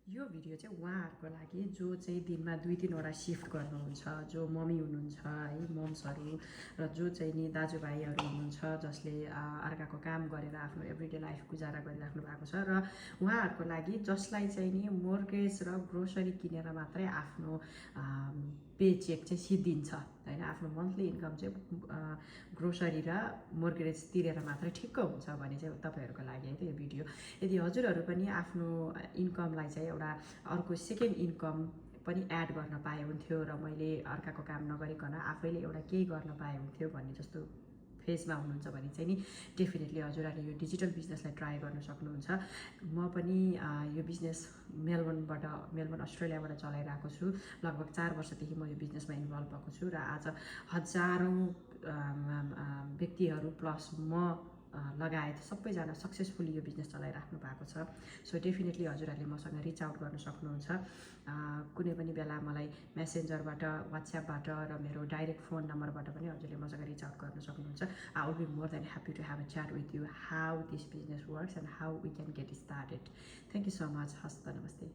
यो भिडियो चाहिँ उहाँहरूको लागि जो चाहिँ दिनमा 2-3 वटा सिफ्ट गर्नुहुन्छ, जो मम्मी हुनुहुन्छ है, मम्सहरू र जो चाहिँ नि दाजुभाइहरू हुनुहुन्छ जसले अर्काको काम गरेर आफ्नो एभ्रिडे लाइफ गुजारा गरिराख्नु भएको छ र उहाँहरूको लागि जसलाई चाहिँ नि मोर्गेज र ग्रोसरी किनेर मात्रै आफ्नो पे चेक चाहिँ सिद्धिन्छ होइन, आफ्नो मन्थली इन्कम चाहिँ ग्रोसरी र मोर्गेज तिरेर मात्रै ठिक्क हुन्छ भने चाहिँ तपाईँहरूको लागि है त यो भिडियो। यदि हजुरहरू पनि आफ्नो इन्कमलाई चाहिँ एउटा अर्को सेकेन्ड इन्कम पनि एड गर्न पाए हुन्थ्यो र मैले अर्काको काम नगरिकन आफैले एउटा केही गर्न पाए हुन्थ्यो भन्ने जस्तो फेजमा हुनुहुन्छ भने चाहिँ नि डेफिनेटली हजुरहरूले यो डिजिटल बिजनेसलाई ट्राई गर्न सक्नुहुन्छ। म पनि यो बिजनेस मेलबर्न अस्ट्रेलियाबाट चलाइरहेको छु। लगभग 4 वर्षदेखि म यो बिजनेसमा इन्भल्भ भएको छु र आज हजारौँ व्यक्तिहरू प्लस म लगायत सबैजना सक्सेसफुली यो बिजनेस चलाइराख्नु भएको छ। सो डेफिनेटली हजुरहरूले मसँग रिच आउट गर्न सक्नुहुन्छ। कुनै पनि बेला मलाई मेसेन्जरबाट, वाट्सएपबाट र मेरो डाइरेक्ट फोन नम्बरबाट पनि हजुरले मसँग रिच आउट गर्न सक्नुहुन्छ। I will be more than happy to have a chat with you how this business works and how we can get started. Thank you so much. हस्त नमस्ते।